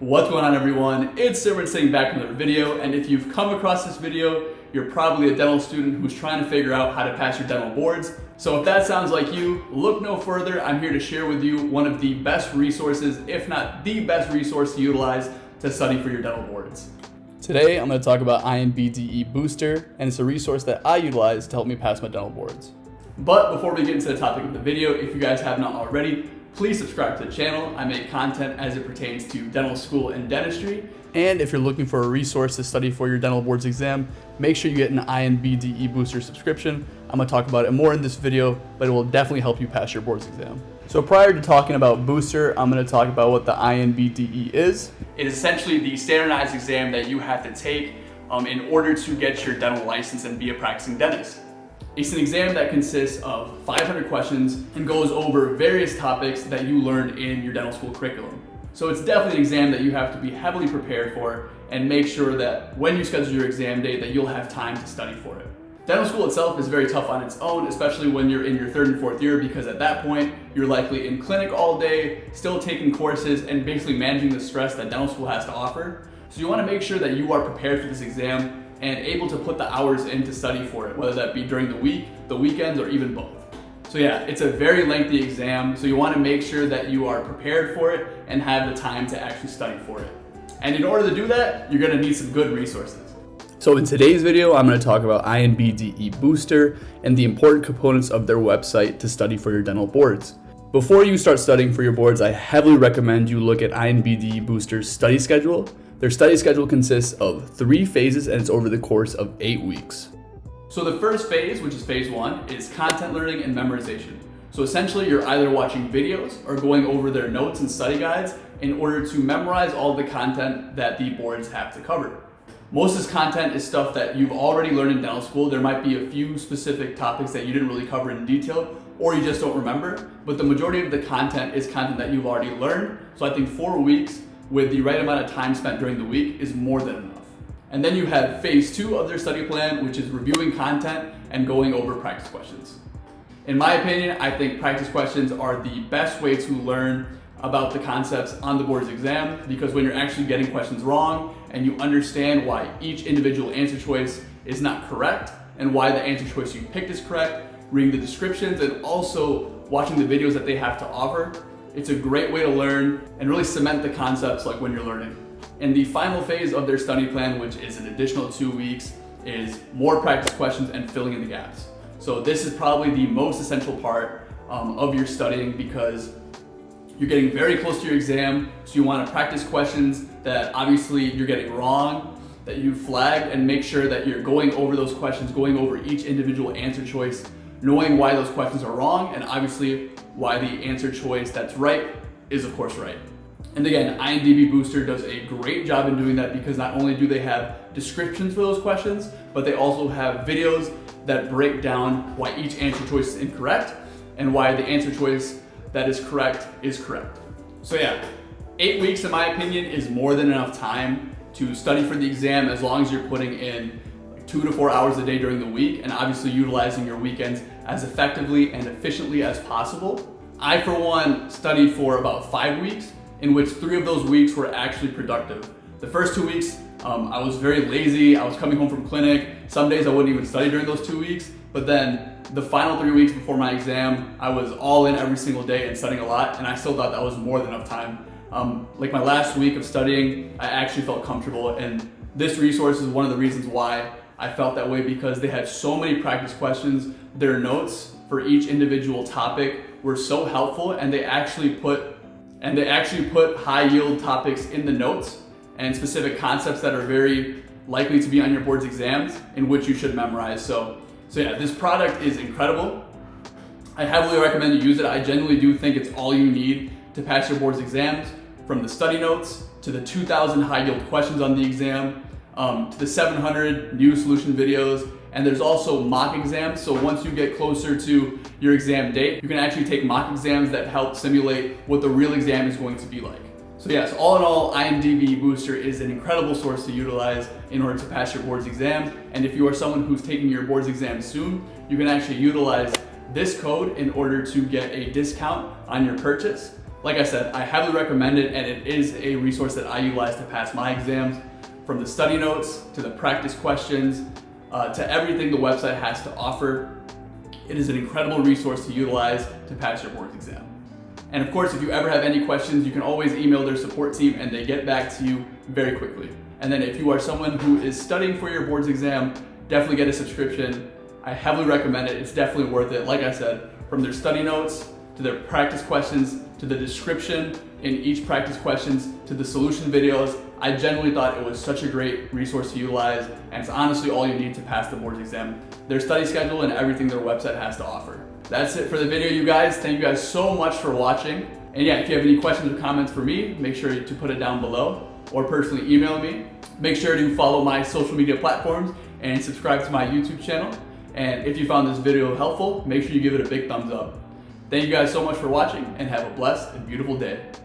What's going on, everyone? It's Simran sitting back with another video, and if you've come across this video, you're probably a dental student who's trying to figure out how to pass your dental boards. So if that sounds like you, look no further. I'm here to share with you one of the best resources, if not the best resource to utilize to study for your dental boards. Today, I'm going to talk about INBDE Booster, and it's a resource that I utilize to help me pass my dental boards. But before we get into the topic of the video, if you guys have not already, please subscribe to the channel. I make content as it pertains to dental school and dentistry. And if you're looking for a resource to study for your dental boards exam, make sure you get an INBDE Booster subscription. I'm going to talk about it more in this video, but it will definitely help you pass your boards exam. So prior to talking about Booster, I'm going to talk about what the INBDE is. It is essentially the standardized exam that you have to take in order to get your dental license and be a practicing dentist. It's an exam that consists of 500 questions and goes over various topics that you learned in your dental school curriculum. So it's definitely an exam that you have to be heavily prepared for and make sure that when you schedule your exam date that you'll have time to study for it. Dental school itself is very tough on its own, especially when you're in your third and fourth year, because at that point you're likely in clinic all day, still taking courses and basically managing the stress that dental school has to offer. So you want to make sure that you are prepared for this exam and able to put the hours in to study for it, whether that be during the week, the weekends, or even both. So yeah, it's a very lengthy exam, so you want to make sure that you are prepared for it and have the time to actually study for it. And in order to do that, you're going to need some good resources. So in today's video, I'm going to talk about INBDE Booster and the important components of their website to study for your dental boards. Before you start studying for your boards, I heavily recommend you look at INBDE Booster's study schedule. Their study schedule consists of 3 phases and it's over the course of 8 weeks. So the first phase, which is phase 1, is content learning and memorization. So essentially you're either watching videos or going over their notes and study guides in order to memorize all the content that the boards have to cover. Most of this content is stuff that you've already learned in dental school. There might be a few specific topics that you didn't really cover in detail or you just don't remember, but the majority of the content is content that you've already learned. So I think 4 weeks with the right amount of time spent during the week is more than enough. And then you have phase 2 of their study plan, which is reviewing content and going over practice questions. In my opinion, I think practice questions are the best way to learn about the concepts on the board's exam, because when you're actually getting questions wrong and you understand why each individual answer choice is not correct and why the answer choice you picked is correct, reading the descriptions and also watching the videos that they have to offer, it's a great way to learn and really cement the concepts like when you're learning. And the final phase of their study plan, which is an additional 2 weeks, is more practice questions and filling in the gaps. So this is probably the most essential part of your studying, because you're getting very close to your exam, so you want to practice questions that obviously you're getting wrong, that you flagged, and make sure that you're going over those questions, going over each individual answer choice, knowing why those questions are wrong, and obviously why the answer choice that's right is of course right. And again, INBDE Booster does a great job in doing that, because not only do they have descriptions for those questions, but they also have videos that break down why each answer choice is incorrect and why the answer choice that is correct is correct. So yeah, 8 weeks in my opinion is more than enough time to study for the exam, as long as you're putting in 2 to 4 hours a day during the week and obviously utilizing your weekends as effectively and efficiently as possible. I, for one, studied for about 5 weeks, in which 3 of those weeks were actually productive. The first 2 weeks, I was very lazy. I was coming home from clinic. Some days I wouldn't even study during those 2 weeks, but then the final 3 weeks before my exam, I was all in every single day and studying a lot, and I still thought that was more than enough time. Like my last week of studying, I actually felt comfortable, and this resource is one of the reasons why I felt that way, because they had so many practice questions. Their notes for each individual topic were so helpful, and they actually put high yield topics in the notes and specific concepts that are very likely to be on your board's exams, in which you should memorize. So yeah, this product is incredible. I heavily recommend you use it. I genuinely do think it's all you need to pass your board's exams, from the study notes to the 2,000 high yield questions on the exam, to the 700 new solution videos. And there's also mock exams. So once you get closer to your exam date, you can actually take mock exams that help simulate what the real exam is going to be like. So yes, all in all, INBDE Booster is an incredible source to utilize in order to pass your board's exam. And if you are someone who's taking your board's exam soon, you can actually utilize this code in order to get a discount on your purchase. Like I said, I heavily recommend it, and it is a resource that I utilize to pass my exams. From the study notes, to the practice questions, to everything the website has to offer. It is an incredible resource to utilize to pass your boards exam. And of course, if you ever have any questions, you can always email their support team and they get back to you very quickly. And then if you are someone who is studying for your boards exam, definitely get a subscription. I heavily recommend it. It's definitely worth it. Like I said, from their study notes, to their practice questions, to the description in each practice questions, to the solution videos, I genuinely thought it was such a great resource to utilize, and it's honestly all you need to pass the boards exam. Their study schedule and everything their website has to offer. That's it for the video, you guys. Thank you guys so much for watching. And yeah, if you have any questions or comments for me, make sure to put it down below or personally email me. Make sure to follow my social media platforms and subscribe to my YouTube channel. And if you found this video helpful, make sure you give it a big thumbs up. Thank you guys so much for watching, and have a blessed and beautiful day.